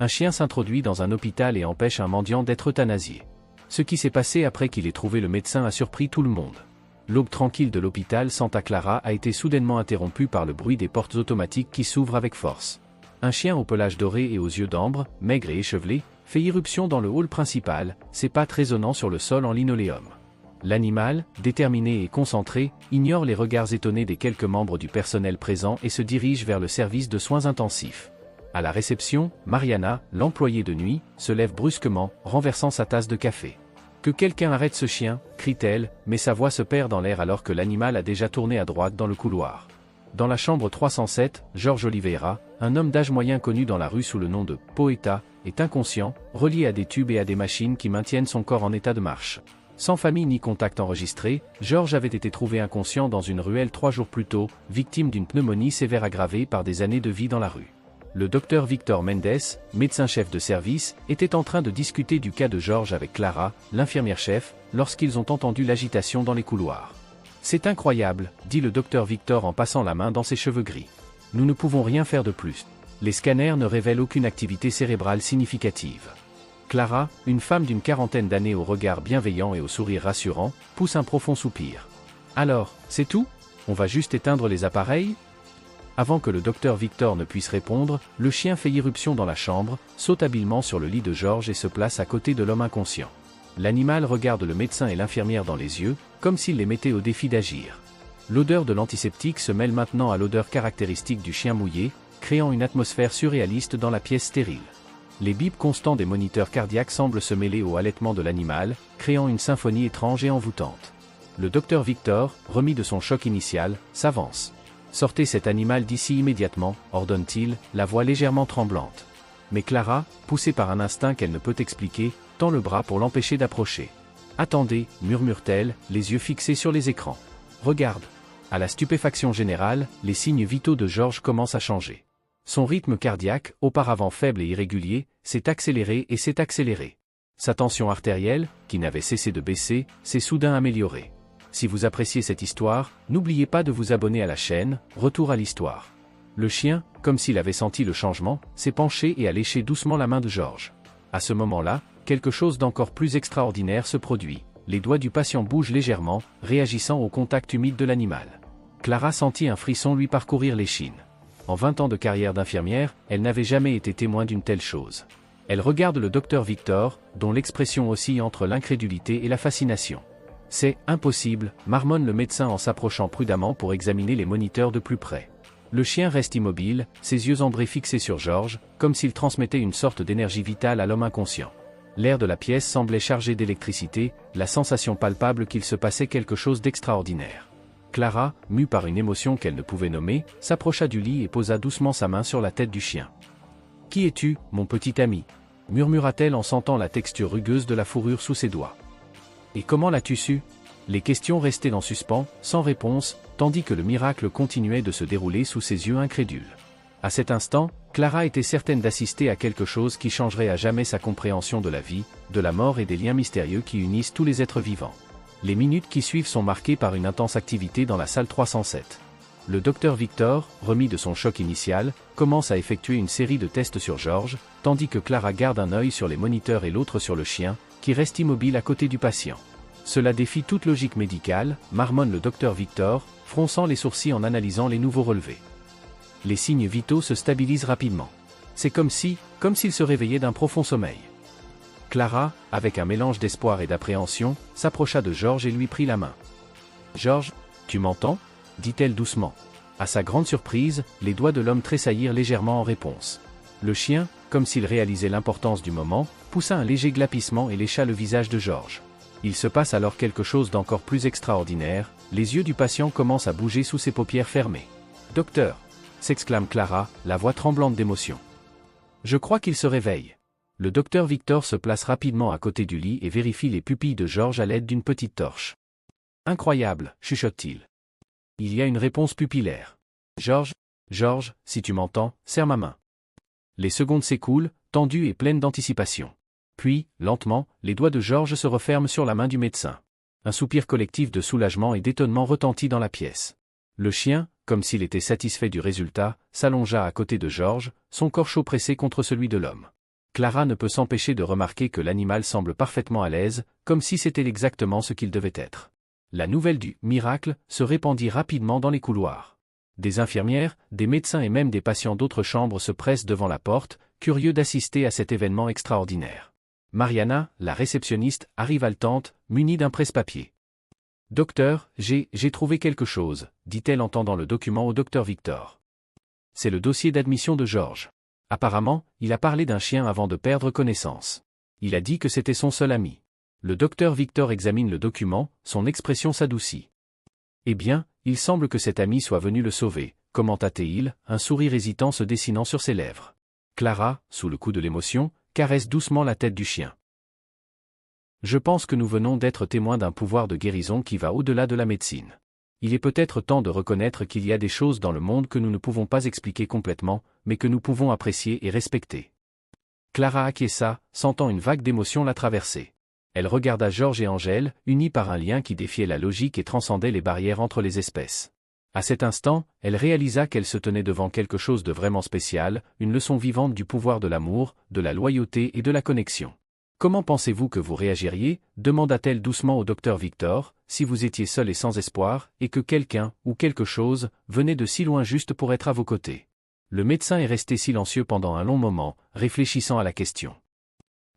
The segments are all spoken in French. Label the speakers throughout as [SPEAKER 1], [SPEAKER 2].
[SPEAKER 1] Un chien s'introduit dans un hôpital et empêche un mendiant d'être euthanasié. Ce qui s'est passé après qu'il ait trouvé le médecin a surpris tout le monde. L'aube tranquille de l'hôpital Santa Clara a été soudainement interrompue par le bruit des portes automatiques qui s'ouvrent avec force. Un chien au pelage doré et aux yeux d'ambre, maigre et échevelé, fait irruption dans le hall principal, ses pattes résonnant sur le sol en linoléum. L'animal, déterminé et concentré, ignore les regards étonnés des quelques membres du personnel présent et se dirige vers le service de soins intensifs. À la réception, Mariana, l'employée de nuit, se lève brusquement, renversant sa tasse de café. « Que quelqu'un arrête ce chien !» crie-t-elle, mais sa voix se perd dans l'air alors que l'animal a déjà tourné à droite dans le couloir. Dans la chambre 307, George Oliveira, un homme d'âge moyen connu dans la rue sous le nom de « Poeta », est inconscient, relié à des tubes et à des machines qui maintiennent son corps en état de marche. Sans famille ni contact enregistré, George avait été trouvé inconscient dans une ruelle 3 jours plus tôt, victime d'une pneumonie sévère aggravée par des années de vie dans la rue. Le docteur Victor Mendes, médecin-chef de service, était en train de discuter du cas de George avec Clara, l'infirmière-chef, lorsqu'ils ont entendu l'agitation dans les couloirs. « C'est incroyable », dit le docteur Victor en passant la main dans ses cheveux gris. « Nous ne pouvons rien faire de plus. Les scanners ne révèlent aucune activité cérébrale significative. » Clara, une femme d'une quarantaine d'années au regard bienveillant et au sourire rassurant, pousse un profond soupir. « Alors, c'est tout ? On va juste éteindre les appareils ?» Avant que le docteur Victor ne puisse répondre, le chien fait irruption dans la chambre, saute habilement sur le lit de George et se place à côté de l'homme inconscient. L'animal regarde le médecin et l'infirmière dans les yeux, comme s'il les mettait au défi d'agir. L'odeur de l'antiseptique se mêle maintenant à l'odeur caractéristique du chien mouillé, créant une atmosphère surréaliste dans la pièce stérile. Les bips constants des moniteurs cardiaques semblent se mêler au halètement de l'animal, créant une symphonie étrange et envoûtante. Le docteur Victor, remis de son choc initial, s'avance. « Sortez cet animal d'ici immédiatement », ordonne-t-il, la voix légèrement tremblante. Mais Clara, poussée par un instinct qu'elle ne peut expliquer, tend le bras pour l'empêcher d'approcher. « Attendez », murmure-t-elle, les yeux fixés sur les écrans. « Regarde !» À la stupéfaction générale, les signes vitaux de George commencent à changer. Son rythme cardiaque, auparavant faible et irrégulier, s'est accéléré et s'est accéléré. Sa tension artérielle, qui n'avait cessé de baisser, s'est soudain améliorée. Si vous appréciez cette histoire, n'oubliez pas de vous abonner à la chaîne, Retour à l'histoire. Le chien, comme s'il avait senti le changement, s'est penché et a léché doucement la main de George. À ce moment-là, quelque chose d'encore plus extraordinaire se produit. Les doigts du patient bougent légèrement, réagissant au contact humide de l'animal. Clara sentit un frisson lui parcourir l'échine. En 20 ans de carrière d'infirmière, elle n'avait jamais été témoin d'une telle chose. Elle regarde le docteur Victor, dont l'expression oscille entre l'incrédulité et la fascination. « C'est impossible », marmonne le médecin en s'approchant prudemment pour examiner les moniteurs de plus près. Le chien reste immobile, ses yeux ambrés fixés sur George, comme s'il transmettait une sorte d'énergie vitale à l'homme inconscient. L'air de la pièce semblait chargé d'électricité, la sensation palpable qu'il se passait quelque chose d'extraordinaire. Clara, mue par une émotion qu'elle ne pouvait nommer, s'approcha du lit et posa doucement sa main sur la tête du chien. « Qui es-tu, mon petit ami ?» murmura-t-elle en sentant la texture rugueuse de la fourrure sous ses doigts. « Et comment l'as-tu su ?» Les questions restaient en suspens, sans réponse, tandis que le miracle continuait de se dérouler sous ses yeux incrédules. À cet instant, Clara était certaine d'assister à quelque chose qui changerait à jamais sa compréhension de la vie, de la mort et des liens mystérieux qui unissent tous les êtres vivants. Les minutes qui suivent sont marquées par une intense activité dans la salle 307. Le docteur Victor, remis de son choc initial, commence à effectuer une série de tests sur George, tandis que Clara garde un œil sur les moniteurs et l'autre sur le chien, qui reste immobile à côté du patient. Cela défie toute logique médicale, marmonne le docteur Victor, fronçant les sourcils en analysant les nouveaux relevés. Les signes vitaux se stabilisent rapidement. C'est comme s'il se réveillait d'un profond sommeil. Clara, avec un mélange d'espoir et d'appréhension, s'approcha de George et lui prit la main. « George, tu m'entends ?» dit-elle doucement. À sa grande surprise, les doigts de l'homme tressaillirent légèrement en réponse. Le chien, comme s'il réalisait l'importance du moment, poussa un léger glapissement et lécha le visage de George. Il se passe alors quelque chose d'encore plus extraordinaire, les yeux du patient commencent à bouger sous ses paupières fermées. « Docteur !» s'exclame Clara, la voix tremblante d'émotion. « Je crois qu'il se réveille. » Le docteur Victor se place rapidement à côté du lit et vérifie les pupilles de George à l'aide d'une petite torche. « Incroyable !» chuchote-t-il. Il y a une réponse pupillaire. « George, si tu m'entends, serre ma main. » Les secondes s'écoulent, tendues et pleines d'anticipation. Puis, lentement, les doigts de George se referment sur la main du médecin. Un soupir collectif de soulagement et d'étonnement retentit dans la pièce. Le chien, comme s'il était satisfait du résultat, s'allongea à côté de George, son corps chaud pressé contre celui de l'homme. Clara ne peut s'empêcher de remarquer que l'animal semble parfaitement à l'aise, comme si c'était exactement ce qu'il devait être. La nouvelle du « miracle » se répandit rapidement dans les couloirs. Des infirmières, des médecins et même des patients d'autres chambres se pressent devant la porte, curieux d'assister à cet événement extraordinaire. Mariana, la réceptionniste, arrive haletante, munie d'un presse-papier. « Docteur, j'ai trouvé quelque chose », dit-elle en tendant le document au docteur Victor. C'est le dossier d'admission de Georges. Apparemment, il a parlé d'un chien avant de perdre connaissance. Il a dit que c'était son seul ami. Le docteur Victor examine le document, son expression s'adoucit. Eh bien, il semble que cet ami soit venu le sauver, commenta-t-il, un sourire hésitant se dessinant sur ses lèvres. Clara, sous le coup de l'émotion, caresse doucement la tête du chien. Je pense que nous venons d'être témoins d'un pouvoir de guérison qui va au-delà de la médecine. Il est peut-être temps de reconnaître qu'il y a des choses dans le monde que nous ne pouvons pas expliquer complètement, mais que nous pouvons apprécier et respecter. Clara acquiesça, sentant une vague d'émotion la traverser. Elle regarda Georges et Angèle, unis par un lien qui défiait la logique et transcendait les barrières entre les espèces. À cet instant, elle réalisa qu'elle se tenait devant quelque chose de vraiment spécial, une leçon vivante du pouvoir de l'amour, de la loyauté et de la connexion. Comment pensez-vous que vous réagiriez, demanda-t-elle doucement au docteur Victor, si vous étiez seul et sans espoir, et que quelqu'un, ou quelque chose, venait de si loin juste pour être à vos côtés? Le médecin est resté silencieux pendant un long moment, réfléchissant à la question.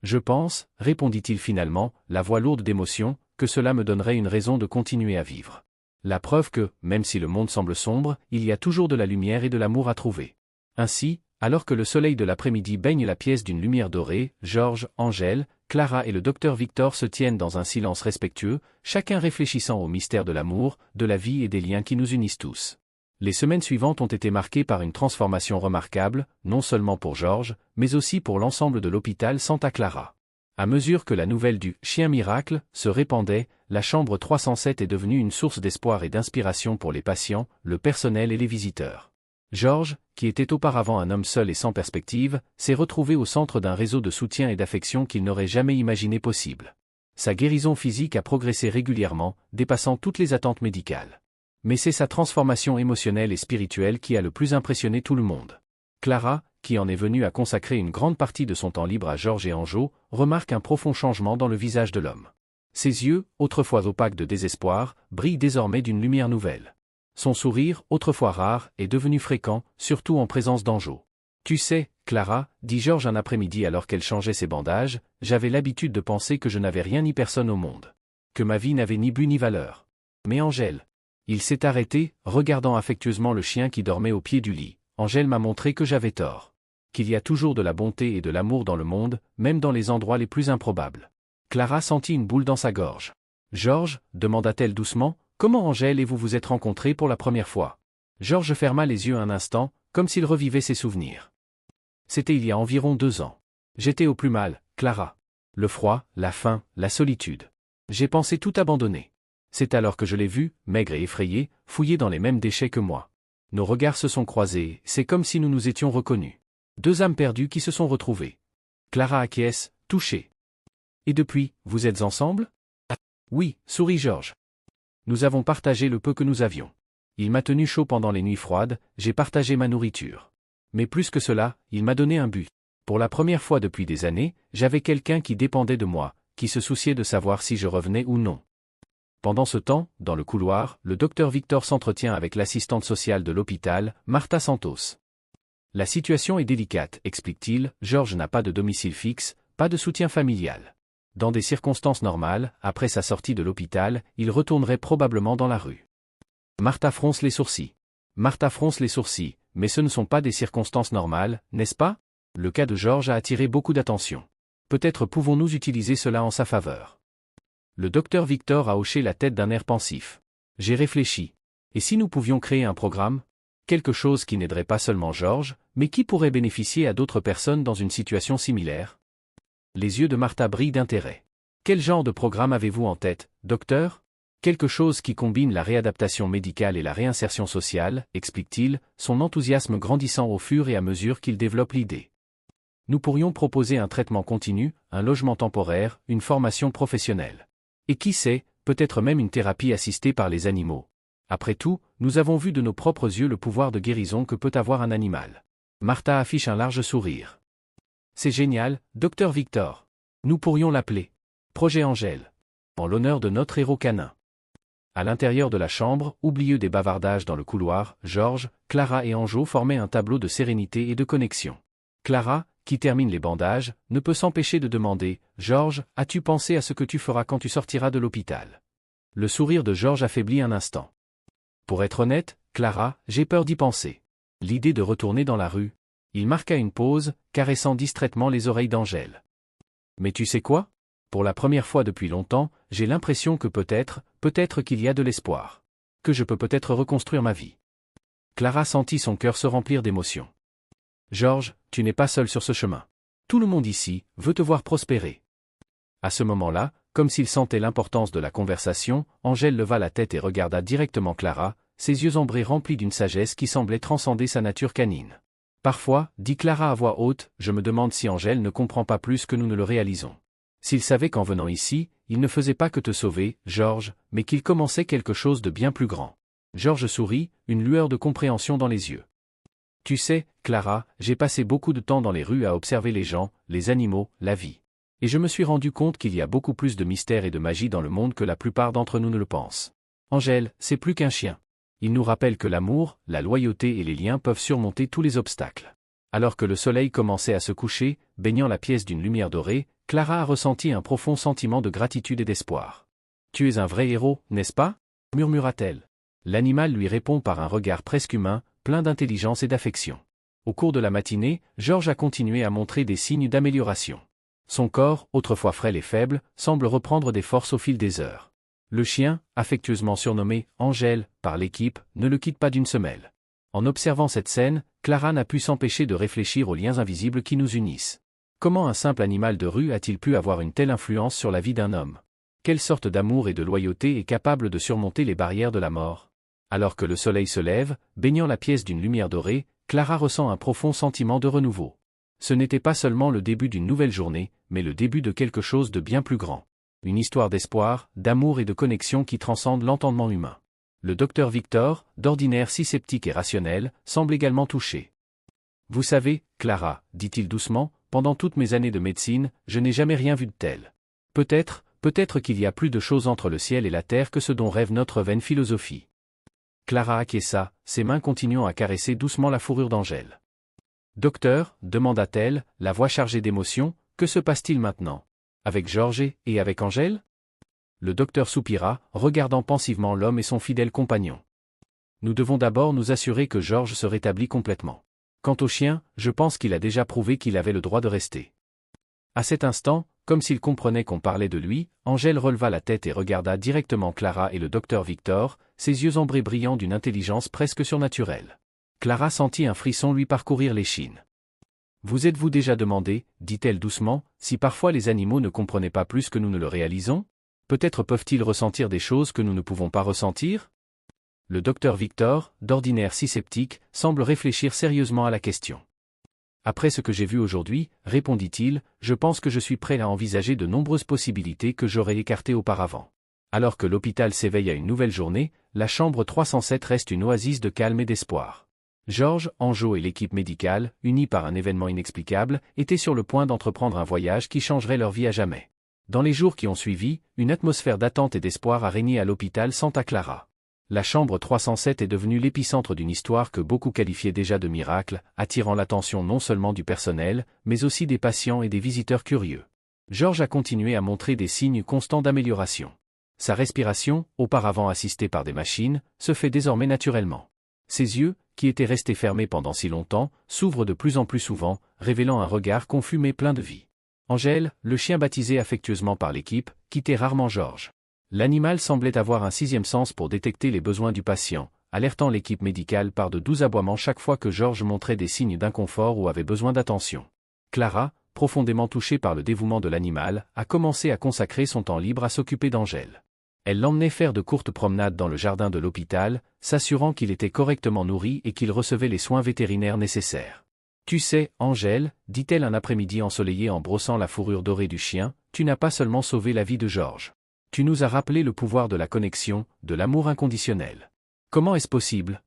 [SPEAKER 1] Je pense, répondit-il finalement, la voix lourde d'émotion, que cela me donnerait une raison de continuer à vivre. La preuve que, même si le monde semble sombre, il y a toujours de la lumière et de l'amour à trouver. Ainsi, alors que le soleil de l'après-midi baigne la pièce d'une lumière dorée, Georges, Angèle, Clara et le docteur Victor se tiennent dans un silence respectueux, chacun réfléchissant au mystère de l'amour, de la vie et des liens qui nous unissent tous. Les semaines suivantes ont été marquées par une transformation remarquable, non seulement pour Georges, mais aussi pour l'ensemble de l'hôpital Santa Clara. À mesure que la nouvelle du « chien miracle » se répandait, la chambre 307 est devenue une source d'espoir et d'inspiration pour les patients, le personnel et les visiteurs. Georges, qui était auparavant un homme seul et sans perspective, s'est retrouvé au centre d'un réseau de soutien et d'affection qu'il n'aurait jamais imaginé possible. Sa guérison physique a progressé régulièrement, dépassant toutes les attentes médicales. Mais c'est sa transformation émotionnelle et spirituelle qui a le plus impressionné tout le monde. Clara, qui en est venue à consacrer une grande partie de son temps libre à Georges et Anjo, remarque un profond changement dans le visage de l'homme. Ses yeux, autrefois opaques de désespoir, brillent désormais d'une lumière nouvelle. Son sourire, autrefois rare, est devenu fréquent, surtout en présence d'Anjo. « Tu sais, Clara, dit Georges un après-midi alors qu'elle changeait ses bandages, j'avais l'habitude de penser que je n'avais rien ni personne au monde. Que ma vie n'avait ni but ni valeur. Mais Angèle... » Il s'est arrêté, regardant affectueusement le chien qui dormait au pied du lit. Angèle m'a montré que j'avais tort. Qu'il y a toujours de la bonté et de l'amour dans le monde, même dans les endroits les plus improbables. Clara sentit une boule dans sa gorge. « Georges, demanda-t-elle doucement, comment Angèle et vous vous êtes rencontrés pour la première fois ?» Georges ferma les yeux un instant, comme s'il revivait ses souvenirs. « C'était il y a environ 2 ans. J'étais au plus mal, Clara. Le froid, la faim, la solitude. J'ai pensé tout abandonner. C'est alors que je l'ai vu, maigre et effrayé, fouiller dans les mêmes déchets que moi. Nos regards se sont croisés, c'est comme si nous nous étions reconnus. 2 âmes perdues qui se sont retrouvées. » Clara acquiesce, touchée. « Et depuis, vous êtes ensemble ?» ?»« Oui, sourit Georges. Nous avons partagé le peu que nous avions. Il m'a tenu chaud pendant les nuits froides, j'ai partagé ma nourriture. Mais plus que cela, il m'a donné un but. Pour la première fois depuis des années, j'avais quelqu'un qui dépendait de moi, qui se souciait de savoir si je revenais ou non. » Pendant ce temps, dans le couloir, le docteur Victor s'entretient avec l'assistante sociale de l'hôpital, Martha Santos. La situation est délicate, explique-t-il, Georges n'a pas de domicile fixe, pas de soutien familial. Dans des circonstances normales, après sa sortie de l'hôpital, il retournerait probablement dans la rue. Martha fronce les sourcils. Martha fronce les sourcils, mais ce ne sont pas des circonstances normales, n'est-ce pas? Le cas de Georges a attiré beaucoup d'attention. Peut-être pouvons-nous utiliser cela en sa faveur. Le docteur Victor a hoché la tête d'un air pensif. J'ai réfléchi. Et si nous pouvions créer un programme? Quelque chose qui n'aiderait pas seulement Georges, mais qui pourrait bénéficier à d'autres personnes dans une situation similaire? Les yeux de Martha brillent d'intérêt. Quel genre de programme avez-vous en tête, docteur? Quelque chose qui combine la réadaptation médicale et la réinsertion sociale, explique-t-il, son enthousiasme grandissant au fur et à mesure qu'il développe l'idée. Nous pourrions proposer un traitement continu, un logement temporaire, une formation professionnelle. Et qui sait, peut-être même une thérapie assistée par les animaux. Après tout, nous avons vu de nos propres yeux le pouvoir de guérison que peut avoir un animal. Martha affiche un large sourire. C'est génial, Docteur Victor. Nous pourrions l'appeler Projet Angèle, en l'honneur de notre héros canin. À l'intérieur de la chambre, oublieux des bavardages dans le couloir, Georges, Clara et Anjo formaient un tableau de sérénité et de connexion. Clara, qui termine les bandages, ne peut s'empêcher de demander « Georges, as-tu pensé à ce que tu feras quand tu sortiras de l'hôpital ?» Le sourire de Georges affaiblit un instant. Pour être honnête, Clara, j'ai peur d'y penser. L'idée de retourner dans la rue. Il marqua une pause, caressant distraitement les oreilles d'Angèle. Mais tu sais quoi ? Pour la première fois depuis longtemps, j'ai l'impression que peut-être qu'il y a de l'espoir. Que je peux peut-être reconstruire ma vie. Clara sentit son cœur se remplir d'émotion. Georges, tu n'es pas seul sur ce chemin. Tout le monde ici veut te voir prospérer. À ce moment-là, comme s'il sentait l'importance de la conversation, Angèle leva la tête et regarda directement Clara, ses yeux ambrés remplis d'une sagesse qui semblait transcender sa nature canine. Parfois, dit Clara à voix haute, je me demande si Angèle ne comprend pas plus que nous ne le réalisons. S'il savait qu'en venant ici, il ne faisait pas que te sauver, Georges, mais qu'il commençait quelque chose de bien plus grand. Georges sourit, une lueur de compréhension dans les yeux. Tu sais, Clara, j'ai passé beaucoup de temps dans les rues à observer les gens, les animaux, la vie. Et je me suis rendu compte qu'il y a beaucoup plus de mystère et de magie dans le monde que la plupart d'entre nous ne le pensent. Angèle, c'est plus qu'un chien. Il nous rappelle que l'amour, la loyauté et les liens peuvent surmonter tous les obstacles. Alors que le soleil commençait à se coucher, baignant la pièce d'une lumière dorée, Clara a ressenti un profond sentiment de gratitude et d'espoir. « Tu es un vrai héros, n'est-ce pas ?» murmura-t-elle. L'animal lui répond par un regard presque humain, plein d'intelligence et d'affection. Au cours de la matinée, Georges a continué à montrer des signes d'amélioration. Son corps, autrefois frêle et faible, semble reprendre des forces au fil des heures. Le chien, affectueusement surnommé « Angèle » par l'équipe, ne le quitte pas d'une semelle. En observant cette scène, Clara n'a pu s'empêcher de réfléchir aux liens invisibles qui nous unissent. Comment un simple animal de rue a-t-il pu avoir une telle influence sur la vie d'un homme? Quelle sorte d'amour et de loyauté est capable de surmonter les barrières de la mort? Alors que le soleil se lève, baignant la pièce d'une lumière dorée, Clara ressent un profond sentiment de renouveau. Ce n'était pas seulement le début d'une nouvelle journée, mais le début de quelque chose de bien plus grand. Une histoire d'espoir, d'amour et de connexion qui transcende l'entendement humain. Le docteur Victor, d'ordinaire si sceptique et rationnel, semble également touché. « Vous savez, Clara, dit-il doucement, pendant toutes mes années de médecine, je n'ai jamais rien vu de tel. Peut-être qu'il y a plus de choses entre le ciel et la terre que ce dont rêve notre vaine philosophie. » Clara acquiesça, ses mains continuant à caresser doucement la fourrure d'Angèle. « Docteur, demanda-t-elle, la voix chargée d'émotion, que se passe-t-il maintenant? Avec Georges et avec Angèle ?» Le docteur soupira, regardant pensivement l'homme et son fidèle compagnon. « Nous devons d'abord nous assurer que Georges se rétablit complètement. Quant au chien, je pense qu'il a déjà prouvé qu'il avait le droit de rester. » À cet instant, comme s'il comprenait qu'on parlait de lui, Angèle releva la tête et regarda directement Clara et le docteur Victor, ses yeux ambrés brillant d'une intelligence presque surnaturelle. Clara sentit un frisson lui parcourir l'échine. « Vous êtes-vous déjà demandé, dit-elle doucement, si parfois les animaux ne comprenaient pas plus que nous ne le réalisons? Peut-être peuvent-ils ressentir des choses que nous ne pouvons pas ressentir ?» Le docteur Victor, d'ordinaire si sceptique, semble réfléchir sérieusement à la question. « Après ce que j'ai vu aujourd'hui, répondit-il, je pense que je suis prêt à envisager de nombreuses possibilités que j'aurais écartées auparavant. Alors que l'hôpital s'éveille à une nouvelle journée, la chambre 307 reste une oasis de calme et d'espoir. Georges, Anjo et l'équipe médicale, unis par un événement inexplicable, étaient sur le point d'entreprendre un voyage qui changerait leur vie à jamais. Dans les jours qui ont suivi, une atmosphère d'attente et d'espoir a régné à l'hôpital Santa Clara. La chambre 307 est devenue l'épicentre d'une histoire que beaucoup qualifiaient déjà de miracle, attirant l'attention non seulement du personnel, mais aussi des patients et des visiteurs curieux. Georges a continué à montrer des signes constants d'amélioration. Sa respiration, auparavant assistée par des machines, se fait désormais naturellement. Ses yeux, qui étaient restés fermés pendant si longtemps, s'ouvrent de plus en plus souvent, révélant un regard confus mais plein de vie. Angèle, le chien baptisé affectueusement par l'équipe, quittait rarement Georges. L'animal semblait avoir un sixième sens pour détecter les besoins du patient, alertant l'équipe médicale par de doux aboiements chaque fois que Georges montrait des signes d'inconfort ou avait besoin d'attention. Clara, profondément touchée par le dévouement de l'animal, a commencé à consacrer son temps libre à s'occuper d'Angèle. Elle l'emmenait faire de courtes promenades dans le jardin de l'hôpital, s'assurant qu'il était correctement nourri et qu'il recevait les soins vétérinaires nécessaires. « Tu sais, Angèle, dit-elle un après-midi ensoleillé en brossant la fourrure dorée du chien, tu n'as pas seulement sauvé la vie de Georges. Tu nous as rappelé le pouvoir de la connexion, de l'amour inconditionnel. Comment est-ce possible ?»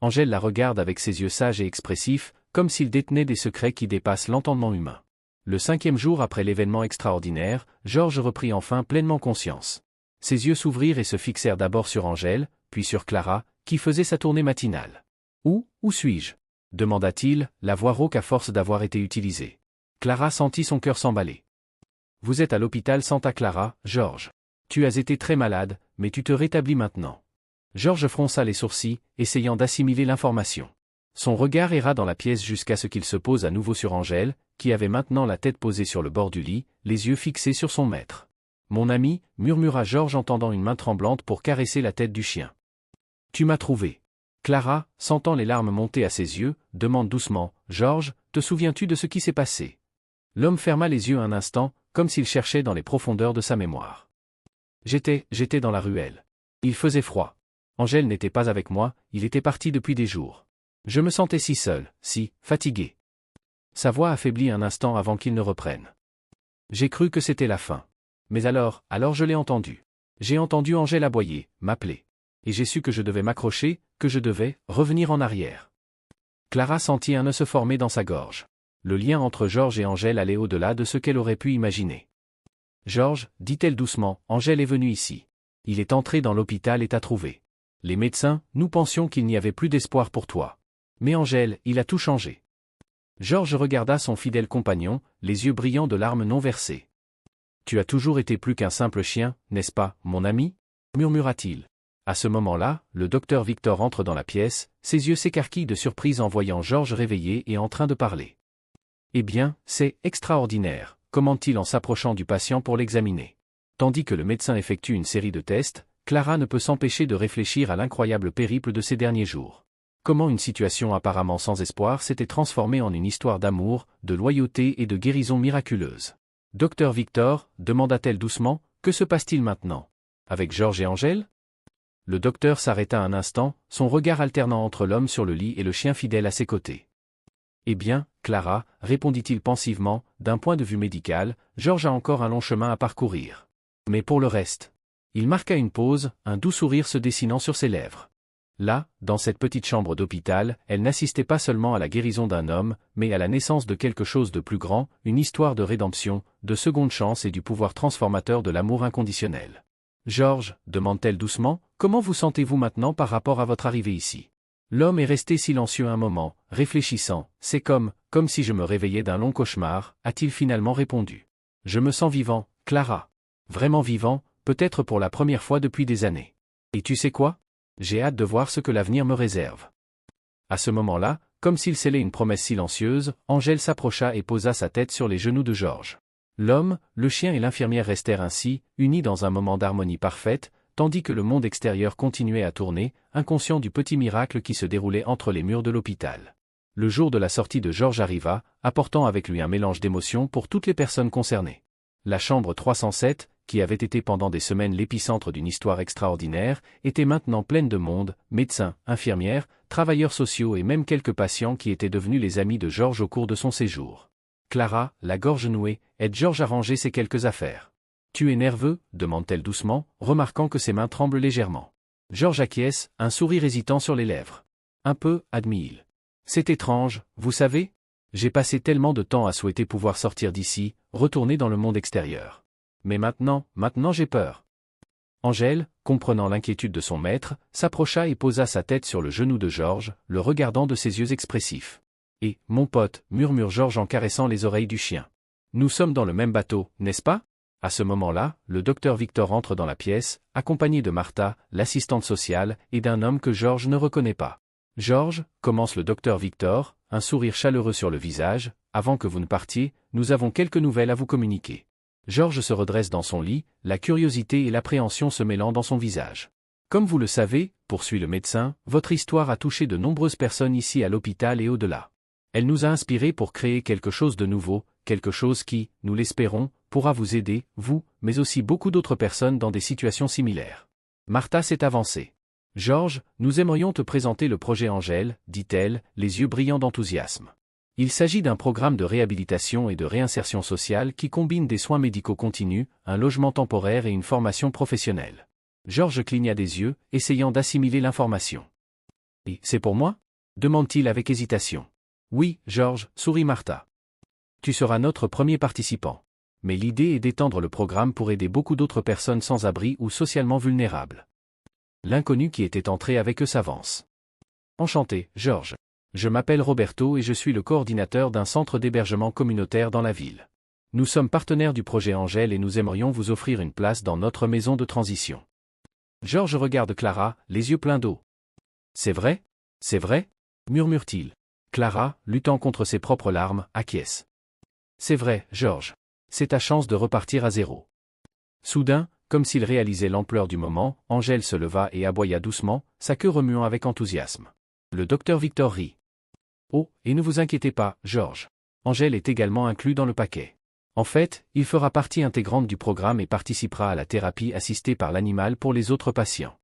[SPEAKER 1] Angèle la regarde avec ses yeux sages et expressifs, comme s'il détenait des secrets qui dépassent l'entendement humain. Le 5e jour après l'événement extraordinaire, Georges reprit enfin pleinement conscience. Ses yeux s'ouvrirent et se fixèrent d'abord sur Angèle, puis sur Clara, qui faisait sa tournée matinale. « Où suis-je » demanda-t-il, la voix rauque à force d'avoir été utilisée. Clara sentit son cœur s'emballer. « Vous êtes à l'hôpital Santa Clara, Georges. Tu as été très malade, mais tu te rétablis maintenant. » Georges fronça les sourcils, essayant d'assimiler l'information. Son regard erra dans la pièce jusqu'à ce qu'il se pose à nouveau sur Angèle, qui avait maintenant la tête posée sur le bord du lit, les yeux fixés sur son maître. « Mon ami, » murmura Georges en tendant une main tremblante pour caresser la tête du chien. « Tu m'as trouvé. » Clara, sentant les larmes monter à ses yeux, demande doucement, « Georges, te souviens-tu de ce qui s'est passé ?» L'homme ferma les yeux un instant, comme s'il cherchait dans les profondeurs de sa mémoire. « J'étais dans la ruelle. Il faisait froid. Angèle n'était pas avec moi, il était parti depuis des jours. Je me sentais si seul, si fatigué. » Sa voix affaiblit un instant avant qu'il ne reprenne. « J'ai cru que c'était la fin. Mais alors je l'ai entendu. J'ai entendu Angèle aboyer, m'appeler. Et j'ai su que je devais m'accrocher, que je devais revenir en arrière. » Clara sentit un nœud se former dans sa gorge. Le lien entre Georges et Angèle allait au-delà de ce qu'elle aurait pu imaginer. « Georges, dit-elle doucement, Angèle est venue ici. Il est entré dans l'hôpital et t'a trouvé. Les médecins, nous pensions qu'il n'y avait plus d'espoir pour toi. Mais Angèle, il a tout changé. » Georges regarda son fidèle compagnon, les yeux brillants de larmes non versées. « Tu as toujours été plus qu'un simple chien, n'est-ce pas, mon ami ?» murmura-t-il. À ce moment-là, le docteur Victor entre dans la pièce, ses yeux s'écarquillent de surprise en voyant Georges réveillé et en train de parler. « Eh bien, c'est extraordinaire, » commente-t-il en s'approchant du patient pour l'examiner. Tandis que le médecin effectue une série de tests, Clara ne peut s'empêcher de réfléchir à l'incroyable périple de ces derniers jours. Comment une situation apparemment sans espoir s'était transformée en une histoire d'amour, de loyauté et de guérison miraculeuse. « Docteur Victor, » demanda-t-elle doucement, « que se passe-t-il maintenant? Avec Georges et Angèle ?» Le docteur s'arrêta un instant, son regard alternant entre l'homme sur le lit et le chien fidèle à ses côtés. « Eh bien, Clara, » répondit-il pensivement, « d'un point de vue médical, Georges a encore un long chemin à parcourir. Mais pour le reste... » Il marqua une pause, un doux sourire se dessinant sur ses lèvres. Là, dans cette petite chambre d'hôpital, elle n'assistait pas seulement à la guérison d'un homme, mais à la naissance de quelque chose de plus grand, une histoire de rédemption, de seconde chance et du pouvoir transformateur de l'amour inconditionnel. « Georges, » demande-t-elle doucement, « comment vous sentez-vous maintenant par rapport à votre arrivée ici ?» L'homme est resté silencieux un moment, réfléchissant. « C'est comme si je me réveillais d'un long cauchemar, » a-t-il finalement répondu. « Je me sens vivant, Clara. Vraiment vivant, peut-être pour la première fois depuis des années. Et tu sais quoi? J'ai hâte de voir ce que l'avenir me réserve. » À ce moment-là, comme s'il scellait une promesse silencieuse, Angèle s'approcha et posa sa tête sur les genoux de Georges. L'homme, le chien et l'infirmière restèrent ainsi, unis dans un moment d'harmonie parfaite, tandis que le monde extérieur continuait à tourner, inconscient du petit miracle qui se déroulait entre les murs de l'hôpital. Le jour de la sortie de Georges arriva, apportant avec lui un mélange d'émotions pour toutes les personnes concernées. La chambre 307, qui avait été pendant des semaines l'épicentre d'une histoire extraordinaire, était maintenant pleine de monde, médecins, infirmières, travailleurs sociaux et même quelques patients qui étaient devenus les amis de Georges au cours de son séjour. Clara, la gorge nouée, aide Georges à ranger ses quelques affaires. « Tu es nerveux ?» demande-t-elle doucement, remarquant que ses mains tremblent légèrement. Georges acquiesce, un sourire hésitant sur les lèvres. « Un peu, » admit-il. « C'est étrange, vous savez ? J'ai passé tellement de temps à souhaiter pouvoir sortir d'ici, retourner dans le monde extérieur. Mais maintenant j'ai peur. » Angèle, comprenant l'inquiétude de son maître, s'approcha et posa sa tête sur le genou de Georges, le regardant de ses yeux expressifs. « Et, mon pote, » murmure Georges en caressant les oreilles du chien. « Nous sommes dans le même bateau, n'est-ce pas ?» À ce moment-là, le docteur Victor entre dans la pièce, accompagné de Martha, l'assistante sociale, et d'un homme que Georges ne reconnaît pas. « Georges, » commence le docteur Victor, un sourire chaleureux sur le visage, « avant que vous ne partiez, nous avons quelques nouvelles à vous communiquer. » Georges se redresse dans son lit, la curiosité et l'appréhension se mêlant dans son visage. « Comme vous le savez, » poursuit le médecin, « votre histoire a touché de nombreuses personnes ici à l'hôpital et au-delà. Elle nous a inspirés pour créer quelque chose de nouveau, quelque chose qui, nous l'espérons, pourra vous aider, vous, mais aussi beaucoup d'autres personnes dans des situations similaires. » Martha s'est avancée. « Georges, nous aimerions te présenter le projet Angèle, » dit-elle, les yeux brillants d'enthousiasme. Il s'agit d'un programme de réhabilitation et de réinsertion sociale qui combine des soins médicaux continus, un logement temporaire et une formation professionnelle. Georges cligna des yeux, essayant d'assimiler l'information. « Et c'est pour moi ?» demande-t-il avec hésitation. « Oui, Georges, » sourit Martha. « Tu seras notre premier participant. Mais l'idée est d'étendre le programme pour aider beaucoup d'autres personnes sans abri ou socialement vulnérables. L'inconnu qui était entré avec eux s'avance. Enchanté, Georges. Je m'appelle Roberto et je suis le coordinateur d'un centre d'hébergement communautaire dans la ville. Nous sommes partenaires du projet Angèle et nous aimerions vous offrir une place dans notre maison de transition. Georges regarde Clara, les yeux pleins d'eau. C'est vrai? C'est vrai? Murmure-t-il. Clara, luttant contre ses propres larmes, acquiesce. C'est vrai, Georges. C'est ta chance de repartir à zéro. Soudain, comme s'il réalisait l'ampleur du moment, Angèle se leva et aboya doucement, sa queue remuant avec enthousiasme. Le docteur Victor rit. Oh, et ne vous inquiétez pas, Georges. Angèle est également inclus dans le paquet. En fait, il fera partie intégrante du programme et participera à la thérapie assistée par l'animal pour les autres patients.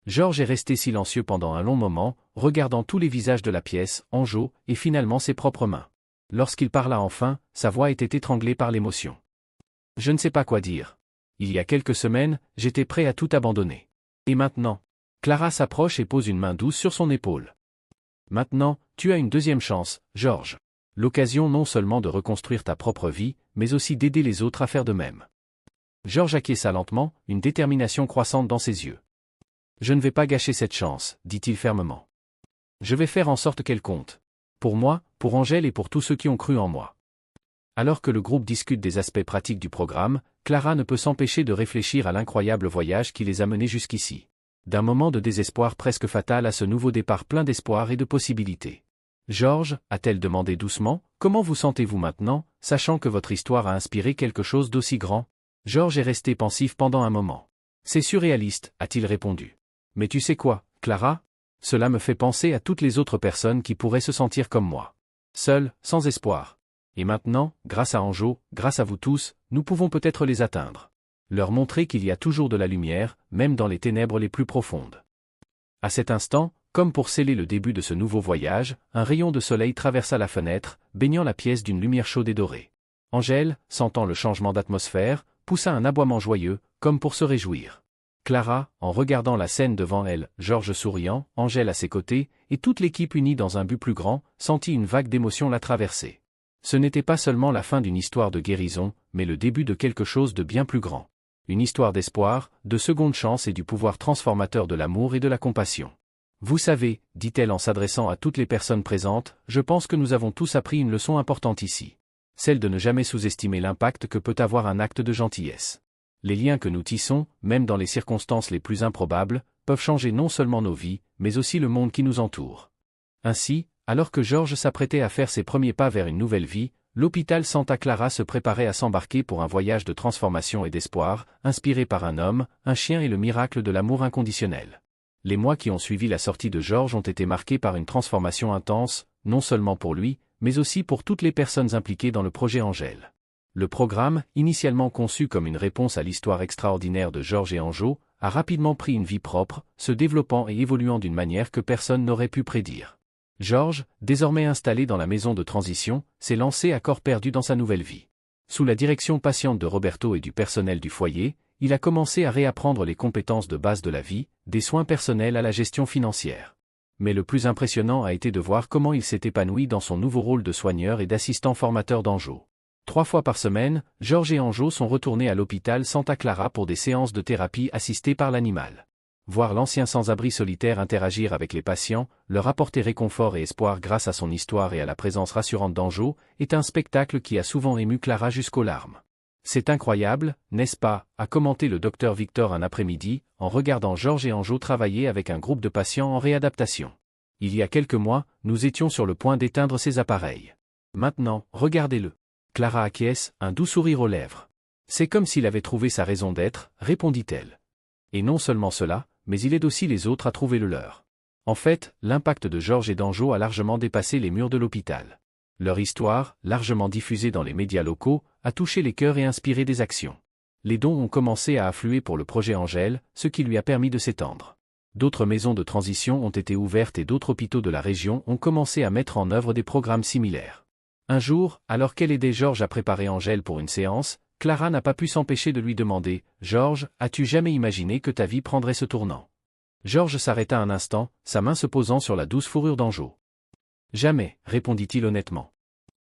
[SPEAKER 1] Georges est resté silencieux pendant un long moment, regardant tous les visages de la pièce, Anjo, et finalement ses propres mains. Lorsqu'il parla enfin, sa voix était étranglée par l'émotion. Je ne sais pas quoi dire. Il y a quelques semaines, j'étais prêt à tout abandonner. Et maintenant? Clara s'approche et pose une main douce sur son épaule. Maintenant, tu as une deuxième chance, Georges. L'occasion non seulement de reconstruire ta propre vie, mais aussi d'aider les autres à faire de même. Georges acquiesça lentement, une détermination croissante dans ses yeux. Je ne vais pas gâcher cette chance, dit-il fermement. Je vais faire en sorte qu'elle compte. Pour moi, pour Angèle et pour tous ceux qui ont cru en moi. Alors que le groupe discute des aspects pratiques du programme, Clara ne peut s'empêcher de réfléchir à l'incroyable voyage qui les a menés jusqu'ici. D'un moment de désespoir presque fatal à ce nouveau départ plein d'espoir et de possibilités. Georges, a-t-elle demandé doucement, comment vous sentez-vous maintenant, sachant que votre histoire a inspiré quelque chose d'aussi grand? Georges est resté pensif pendant un moment. C'est surréaliste, a-t-il répondu. Mais tu sais quoi, Clara? Cela me fait penser à toutes les autres personnes qui pourraient se sentir comme moi. Seules, sans espoir. Et maintenant, grâce à Anjo, grâce à vous tous, nous pouvons peut-être les atteindre. Leur montrer qu'il y a toujours de la lumière, même dans les ténèbres les plus profondes. À cet instant, comme pour sceller le début de ce nouveau voyage, un rayon de soleil traversa la fenêtre, baignant la pièce d'une lumière chaude et dorée. Angèle, sentant le changement d'atmosphère, poussa un aboiement joyeux, comme pour se réjouir. Clara, en regardant la scène devant elle, Georges souriant, Angèle à ses côtés, et toute l'équipe unie dans un but plus grand, sentit une vague d'émotion la traverser. Ce n'était pas seulement la fin d'une histoire de guérison, mais le début de quelque chose de bien plus grand. Une histoire d'espoir, de seconde chance et du pouvoir transformateur de l'amour et de la compassion. Vous savez, dit-elle en s'adressant à toutes les personnes présentes, je pense que nous avons tous appris une leçon importante ici. Celle de ne jamais sous-estimer l'impact que peut avoir un acte de gentillesse. Les liens que nous tissons, même dans les circonstances les plus improbables, peuvent changer non seulement nos vies, mais aussi le monde qui nous entoure. Ainsi, alors que Georges s'apprêtait à faire ses premiers pas vers une nouvelle vie, l'hôpital Santa Clara se préparait à s'embarquer pour un voyage de transformation et d'espoir, inspiré par un homme, un chien et le miracle de l'amour inconditionnel. Les mois qui ont suivi la sortie de Georges ont été marqués par une transformation intense, non seulement pour lui, mais aussi pour toutes les personnes impliquées dans le projet Angèle. Le programme, initialement conçu comme une réponse à l'histoire extraordinaire de Georges et Anjo, a rapidement pris une vie propre, se développant et évoluant d'une manière que personne n'aurait pu prédire. Georges, désormais installé dans la maison de transition, s'est lancé à corps perdu dans sa nouvelle vie. Sous la direction patiente de Roberto et du personnel du foyer, il a commencé à réapprendre les compétences de base de la vie, des soins personnels à la gestion financière. Mais le plus impressionnant a été de voir comment il s'est épanoui dans son nouveau rôle de soigneur et d'assistant formateur d'Anjo. 3 fois par semaine, Georges et Anjo sont retournés à l'hôpital Santa Clara pour des séances de thérapie assistées par l'animal. Voir l'ancien sans-abri solitaire interagir avec les patients, leur apporter réconfort et espoir grâce à son histoire et à la présence rassurante d'Anjo, est un spectacle qui a souvent ému Clara jusqu'aux larmes. C'est incroyable, n'est-ce pas, a commenté le docteur Victor un après-midi, en regardant Georges et Anjo travailler avec un groupe de patients en réadaptation. Il y a quelques mois, nous étions sur le point d'éteindre ces appareils. Maintenant, regardez-le. Clara acquiesce, un doux sourire aux lèvres. C'est comme s'il avait trouvé sa raison d'être, répondit-elle. Et non seulement cela, mais il aide aussi les autres à trouver le leur. En fait, l'impact de Georges et d'Anjo a largement dépassé les murs de l'hôpital. Leur histoire, largement diffusée dans les médias locaux, a touché les cœurs et inspiré des actions. Les dons ont commencé à affluer pour le projet Angèle, ce qui lui a permis de s'étendre. D'autres maisons de transition ont été ouvertes et d'autres hôpitaux de la région ont commencé à mettre en œuvre des programmes similaires. Un jour, alors qu'elle aidait Georges à préparer Angèle pour une séance, Clara n'a pas pu s'empêcher de lui demander « Georges, as-tu jamais imaginé que ta vie prendrait ce tournant ?» Georges s'arrêta un instant, sa main se posant sur la douce fourrure d'Anjo. « Jamais, répondit-il honnêtement.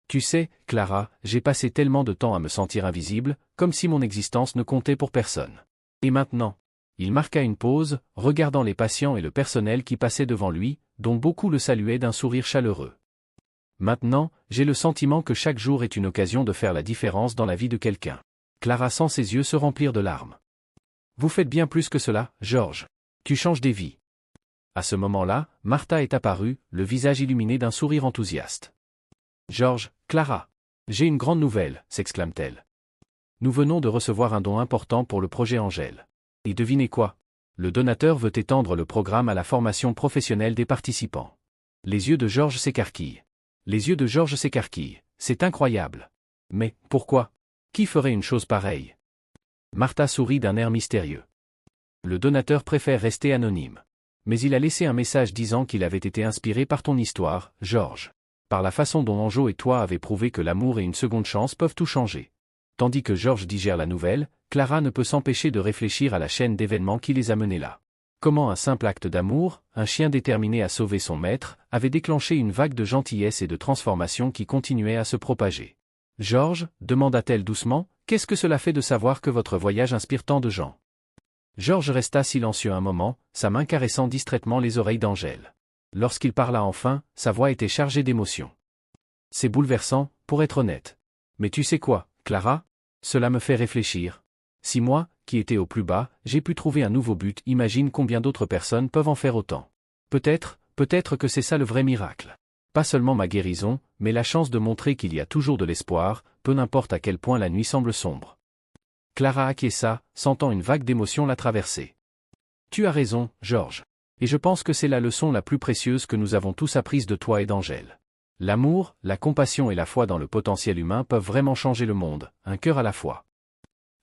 [SPEAKER 1] Tu sais, Clara, j'ai passé tellement de temps à me sentir invisible, comme si mon existence ne comptait pour personne. Et maintenant? Il marqua une pause, regardant les patients et le personnel qui passaient devant lui, dont beaucoup le saluaient d'un sourire chaleureux. Maintenant, j'ai le sentiment que chaque jour est une occasion de faire la différence dans la vie de quelqu'un. Clara sent ses yeux se remplir de larmes. Vous faites bien plus que cela, George. Tu changes des vies. À ce moment-là, Martha est apparue, le visage illuminé d'un sourire enthousiaste. George, Clara. J'ai une grande nouvelle, s'exclame-t-elle. Nous venons de recevoir un don important pour le projet Angèle. Et devinez quoi? Le donateur veut étendre le programme à la formation professionnelle des participants. Les yeux de George s'écarquillent. Les yeux de George s'écarquillent. C'est incroyable. Mais, pourquoi? Qui ferait une chose pareille? Martha sourit d'un air mystérieux. Le donateur préfère rester anonyme. Mais il a laissé un message disant qu'il avait été inspiré par ton histoire, George. Par la façon dont Anjo et toi avez prouvé que l'amour et une seconde chance peuvent tout changer. Tandis que George digère la nouvelle, Clara ne peut s'empêcher de réfléchir à la chaîne d'événements qui les a menés là. Comment un simple acte d'amour, un chien déterminé à sauver son maître, avait déclenché une vague de gentillesse et de transformation qui continuait à se propager. George, demanda-t-elle doucement, qu'est-ce que cela fait de savoir que votre voyage inspire tant de gens? George resta silencieux un moment, sa main caressant distraitement les oreilles d'Angèle. Lorsqu'il parla enfin, sa voix était chargée d'émotion. C'est bouleversant, pour être honnête. Mais tu sais quoi, Clara? Cela me fait réfléchir. Si moi, qui étais au plus bas, j'ai pu trouver un nouveau but, imagine combien d'autres personnes peuvent en faire autant. Peut-être que c'est ça le vrai miracle. Pas seulement ma guérison, mais la chance de montrer qu'il y a toujours de l'espoir, peu n'importe à quel point la nuit semble sombre. Clara acquiesça, sentant une vague d'émotion la traverser. Tu as raison, George. Et je pense que c'est la leçon la plus précieuse que nous avons tous apprise de toi et d'Angèle. L'amour, la compassion et la foi dans le potentiel humain peuvent vraiment changer le monde, un cœur à la fois.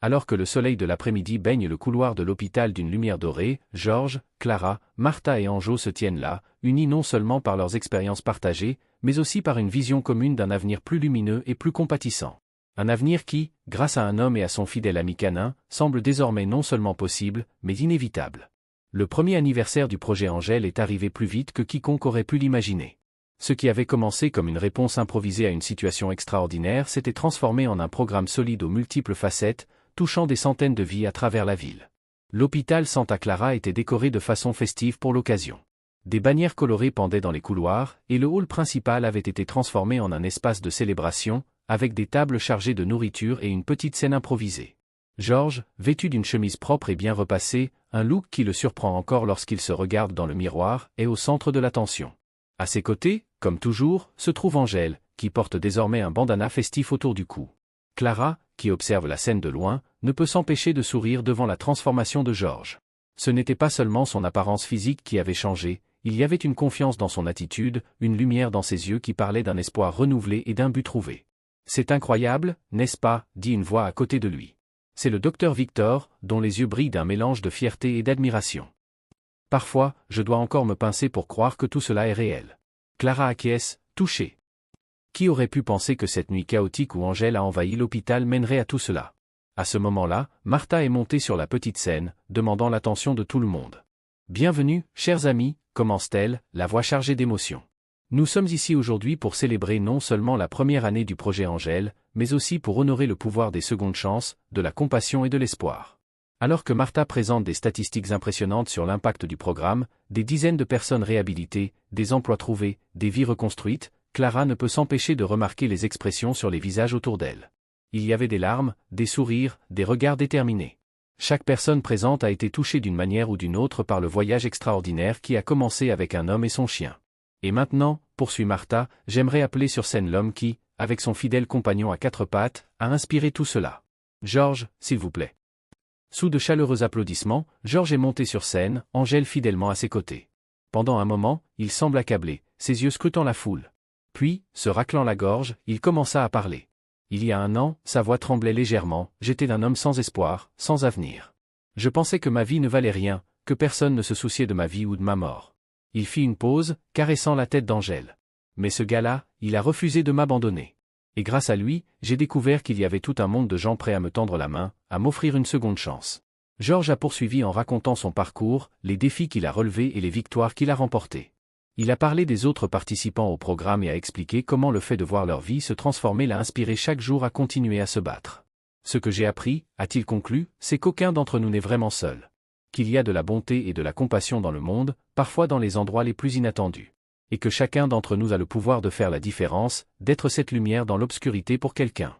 [SPEAKER 1] Alors que le soleil de l'après-midi baigne le couloir de l'hôpital d'une lumière dorée, George, Clara, Martha et Anjo se tiennent là, unis non seulement par leurs expériences partagées, mais aussi par une vision commune d'un avenir plus lumineux et plus compatissant. Un avenir qui, grâce à un homme et à son fidèle ami canin, semble désormais non seulement possible, mais inévitable. Le premier anniversaire du projet Angèle est arrivé plus vite que quiconque aurait pu l'imaginer. Ce qui avait commencé comme une réponse improvisée à une situation extraordinaire s'était transformé en un programme solide aux multiples facettes, touchant des centaines de vies à travers la ville. L'hôpital Santa Clara était décoré de façon festive pour l'occasion. Des bannières colorées pendaient dans les couloirs, et le hall principal avait été transformé en un espace de célébration, avec des tables chargées de nourriture et une petite scène improvisée. George, vêtu d'une chemise propre et bien repassée, un look qui le surprend encore lorsqu'il se regarde dans le miroir, est au centre de l'attention. À ses côtés, comme toujours, se trouve Angèle, qui porte désormais un bandana festif autour du cou. Clara, qui observe la scène de loin, ne peut s'empêcher de sourire devant la transformation de George. Ce n'était pas seulement son apparence physique qui avait changé, il y avait une confiance dans son attitude, une lumière dans ses yeux qui parlait d'un espoir renouvelé et d'un but trouvé. C'est incroyable, n'est-ce pas, dit une voix à côté de lui. C'est le docteur Victor, dont les yeux brillent d'un mélange de fierté et d'admiration. Parfois, je dois encore me pincer pour croire que tout cela est réel. Clara acquiesce, touchée. Qui aurait pu penser que cette nuit chaotique où Angèle a envahi l'hôpital mènerait à tout cela? À ce moment-là, Martha est montée sur la petite scène, demandant l'attention de tout le monde. Bienvenue, chers amis, commence-t-elle, la voix chargée d'émotion. Nous sommes ici aujourd'hui pour célébrer non seulement la première année du projet Angèle, mais aussi pour honorer le pouvoir des secondes chances, de la compassion et de l'espoir. Alors que Martha présente des statistiques impressionnantes sur l'impact du programme, des dizaines de personnes réhabilitées, des emplois trouvés, des vies reconstruites, Clara ne peut s'empêcher de remarquer les expressions sur les visages autour d'elle. Il y avait des larmes, des sourires, des regards déterminés. Chaque personne présente a été touchée d'une manière ou d'une autre par le voyage extraordinaire qui a commencé avec un homme et son chien. Et maintenant, poursuit Martha, j'aimerais appeler sur scène l'homme qui, avec son fidèle compagnon à quatre pattes, a inspiré tout cela. George, s'il vous plaît. Sous de chaleureux applaudissements, George est monté sur scène, Angèle fidèlement à ses côtés. Pendant un moment, il semble accablé, ses yeux scrutant la foule. Puis, se raclant la gorge, il commença à parler. Il y a un an, sa voix tremblait légèrement, j'étais un homme sans espoir, sans avenir. Je pensais que ma vie ne valait rien, que personne ne se souciait de ma vie ou de ma mort. Il fit une pause, caressant la tête d'Angèle. Mais ce gars-là, il a refusé de m'abandonner. Et grâce à lui, j'ai découvert qu'il y avait tout un monde de gens prêts à me tendre la main, à m'offrir une seconde chance. George a poursuivi en racontant son parcours, les défis qu'il a relevés et les victoires qu'il a remportées. Il a parlé des autres participants au programme et a expliqué comment le fait de voir leur vie se transformer l'a inspiré chaque jour à continuer à se battre. Ce que j'ai appris, a-t-il conclu, c'est qu'aucun d'entre nous n'est vraiment seul. Qu'il y a de la bonté et de la compassion dans le monde, parfois dans les endroits les plus inattendus. Et que chacun d'entre nous a le pouvoir de faire la différence, d'être cette lumière dans l'obscurité pour quelqu'un.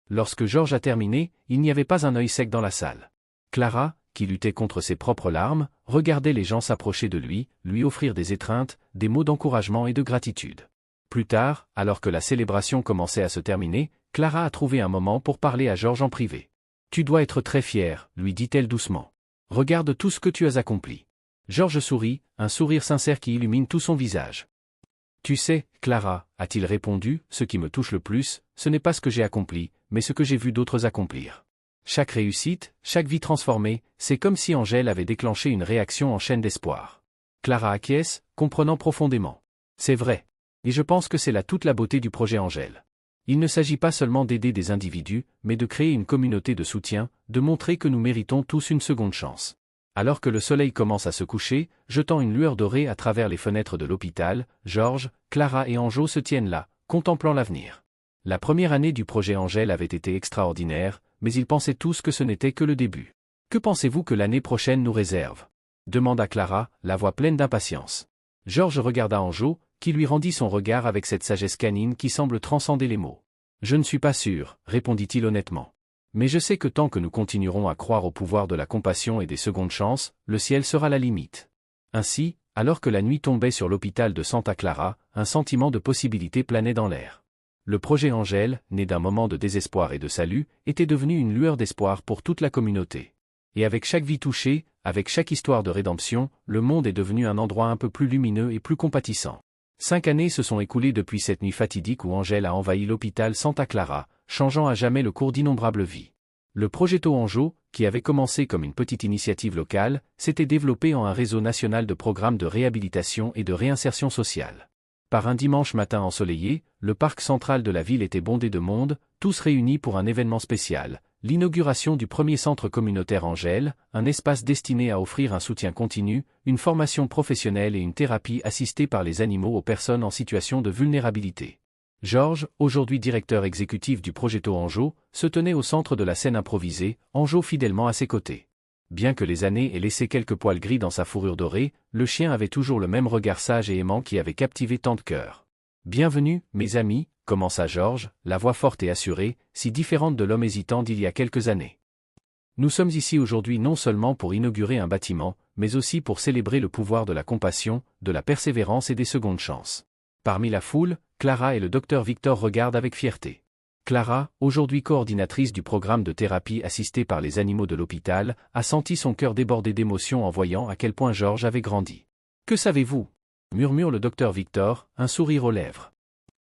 [SPEAKER 1] Lorsque George a terminé, il n'y avait pas un œil sec dans la salle. Clara, qui luttait contre ses propres larmes, regardait les gens s'approcher de lui offrir des étreintes, des mots d'encouragement et de gratitude. Plus tard, alors que la célébration commençait à se terminer, Clara a trouvé un moment pour parler à George en privé. « Tu dois être très fier, lui dit-elle doucement. Regarde tout ce que tu as accompli. » George sourit, un sourire sincère qui illumine tout son visage. « Tu sais, Clara, a-t-il répondu, ce qui me touche le plus, ce n'est pas ce que j'ai accompli, mais ce que j'ai vu d'autres accomplir. Chaque réussite, chaque vie transformée, c'est comme si Angèle avait déclenché une réaction en chaîne d'espoir. » Clara acquiesce, comprenant profondément. C'est vrai. Et je pense que c'est là toute la beauté du projet Angèle. Il ne s'agit pas seulement d'aider des individus, mais de créer une communauté de soutien, de montrer que nous méritons tous une seconde chance. Alors que le soleil commence à se coucher, jetant une lueur dorée à travers les fenêtres de l'hôpital, George, Clara et Anjo se tiennent là, contemplant l'avenir. La première année du projet Angèle avait été extraordinaire, mais ils pensaient tous que ce n'était que le début. « Que pensez-vous que l'année prochaine nous réserve ?» demanda Clara, la voix pleine d'impatience. George regarda Anjo, qui lui rendit son regard avec cette sagesse canine qui semble transcender les mots. « Je ne suis pas sûr, répondit-il honnêtement. Mais je sais que tant que nous continuerons à croire au pouvoir de la compassion et des secondes chances, le ciel sera la limite. » Ainsi, alors que la nuit tombait sur l'hôpital de Santa Clara, un sentiment de possibilité planait dans l'air. Le projet Angèle, né d'un moment de désespoir et de salut, était devenu une lueur d'espoir pour toute la communauté. Et avec chaque vie touchée, avec chaque histoire de rédemption, le monde est devenu un endroit un peu plus lumineux et plus compatissant. 5 années se sont écoulées depuis cette nuit fatidique où Angèle a envahi l'hôpital Santa Clara, changeant à jamais le cours d'innombrables vies. Le Progetto Anjo, qui avait commencé comme une petite initiative locale, s'était développé en un réseau national de programmes de réhabilitation et de réinsertion sociale. Par un dimanche matin ensoleillé, le parc central de la ville était bondé de monde, tous réunis pour un événement spécial, l'inauguration du premier centre communautaire Angèle, un espace destiné à offrir un soutien continu, une formation professionnelle et une thérapie assistée par les animaux aux personnes en situation de vulnérabilité. George, aujourd'hui directeur exécutif du Progetto Anjo, se tenait au centre de la scène improvisée, Anjo fidèlement à ses côtés. Bien que les années aient laissé quelques poils gris dans sa fourrure dorée, le chien avait toujours le même regard sage et aimant qui avait captivé tant de cœurs. « Bienvenue, mes amis », commença George, la voix forte et assurée, si différente de l'homme hésitant d'il y a quelques années. « Nous sommes ici aujourd'hui non seulement pour inaugurer un bâtiment, mais aussi pour célébrer le pouvoir de la compassion, de la persévérance et des secondes chances. » Parmi la foule, Clara et le docteur Victor regardent avec fierté. Clara, aujourd'hui coordinatrice du programme de thérapie assistée par les animaux de l'hôpital, a senti son cœur déborder d'émotion en voyant à quel point George avait grandi. « Que savez-vous » murmure le docteur Victor, un sourire aux lèvres.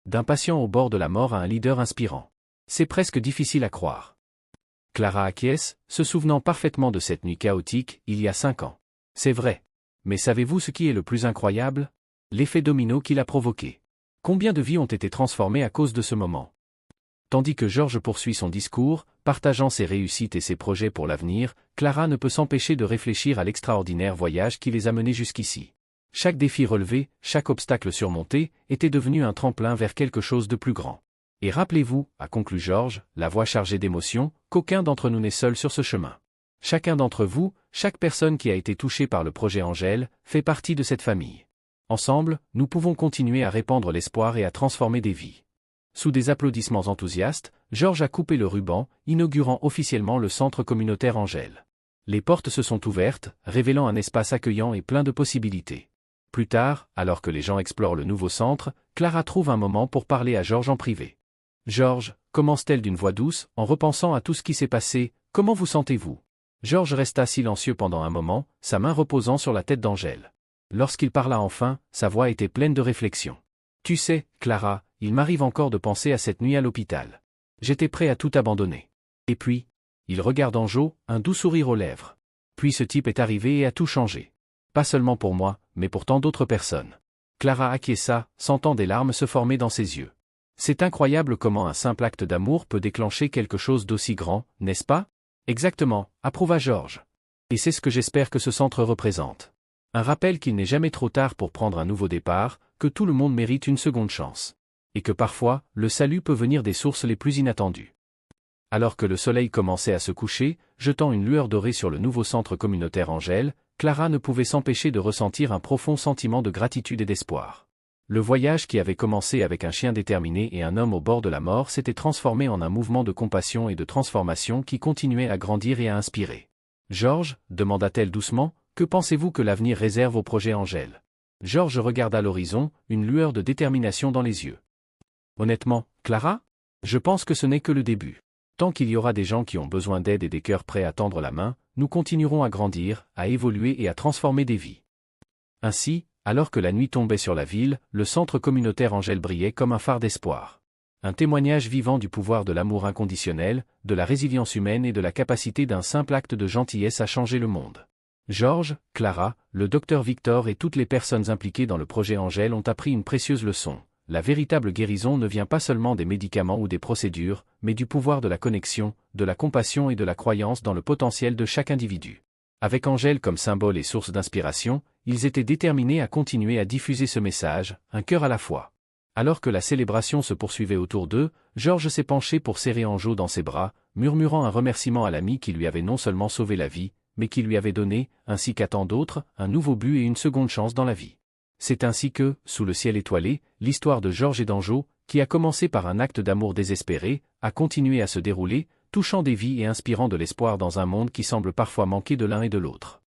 [SPEAKER 1] D'un patient au bord de la mort à un leader inspirant. C'est presque difficile à croire. Clara acquiesce, se souvenant parfaitement de cette nuit chaotique, il y a 5 ans. C'est vrai. Mais savez-vous ce qui est le plus incroyable ? L'effet domino qu'il a provoqué. Combien de vies ont été transformées à cause de ce moment ? Tandis que George poursuit son discours, partageant ses réussites et ses projets pour l'avenir, Clara ne peut s'empêcher de réfléchir à l'extraordinaire voyage qui les a menés jusqu'ici. Chaque défi relevé, chaque obstacle surmonté, était devenu un tremplin vers quelque chose de plus grand. Et rappelez-vous, a conclu George, la voix chargée d'émotion, qu'aucun d'entre nous n'est seul sur ce chemin. Chacun d'entre vous, chaque personne qui a été touchée par le projet Angèle, fait partie de cette famille. Ensemble, nous pouvons continuer à répandre l'espoir et à transformer des vies. Sous des applaudissements enthousiastes, George a coupé le ruban, inaugurant officiellement le centre communautaire Angèle. Les portes se sont ouvertes, révélant un espace accueillant et plein de possibilités. Plus tard, alors que les gens explorent le nouveau centre, Clara trouve un moment pour parler à George en privé. « George », commence-t-elle d'une voix douce, en repensant à tout ce qui s'est passé, « comment vous sentez-vous » George resta silencieux pendant un moment, sa main reposant sur la tête d'Angèle. Lorsqu'il parla enfin, sa voix était pleine de réflexion. « Tu sais, Clara, il m'arrive encore de penser à cette nuit à l'hôpital. J'étais prêt à tout abandonner. Et puis, il regarde Anjo, un doux sourire aux lèvres. Puis ce type est arrivé et a tout changé. Pas seulement pour moi, mais pour tant d'autres personnes. » Clara acquiesça, sentant des larmes se former dans ses yeux. C'est incroyable comment un simple acte d'amour peut déclencher quelque chose d'aussi grand, n'est-ce pas ? Exactement, approuva George. Et c'est ce que j'espère que ce centre représente. Un rappel qu'il n'est jamais trop tard pour prendre un nouveau départ, que tout le monde mérite une seconde chance. Et que parfois, le salut peut venir des sources les plus inattendues. Alors que le soleil commençait à se coucher, jetant une lueur dorée sur le nouveau centre communautaire Angèle, Clara ne pouvait s'empêcher de ressentir un profond sentiment de gratitude et d'espoir. Le voyage qui avait commencé avec un chien déterminé et un homme au bord de la mort s'était transformé en un mouvement de compassion et de transformation qui continuait à grandir et à inspirer. « Georges, demanda-t-elle doucement, que pensez-vous que l'avenir réserve au projet Angèle ?» Georges regarda l'horizon, une lueur de détermination dans les yeux. « Honnêtement, Clara ? Je pense que ce n'est que le début. Tant qu'il y aura des gens qui ont besoin d'aide et des cœurs prêts à tendre la main, nous continuerons à grandir, à évoluer et à transformer des vies. » Ainsi, alors que la nuit tombait sur la ville, le centre communautaire Angèle brillait comme un phare d'espoir. Un témoignage vivant du pouvoir de l'amour inconditionnel, de la résilience humaine et de la capacité d'un simple acte de gentillesse à changer le monde. Georges, Clara, le docteur Victor et toutes les personnes impliquées dans le projet Angèle ont appris une précieuse leçon. La véritable guérison ne vient pas seulement des médicaments ou des procédures, mais du pouvoir de la connexion, de la compassion et de la croyance dans le potentiel de chaque individu. Avec Angèle comme symbole et source d'inspiration, ils étaient déterminés à continuer à diffuser ce message, un cœur à la fois. Alors que la célébration se poursuivait autour d'eux, Georges s'est penché pour serrer Anjo dans ses bras, murmurant un remerciement à l'ami qui lui avait non seulement sauvé la vie, mais qui lui avait donné, ainsi qu'à tant d'autres, un nouveau but et une seconde chance dans la vie. C'est ainsi que, sous le ciel étoilé, l'histoire de Georges et d'Anjo, qui a commencé par un acte d'amour désespéré, a continué à se dérouler, touchant des vies et inspirant de l'espoir dans un monde qui semble parfois manquer de l'un et de l'autre.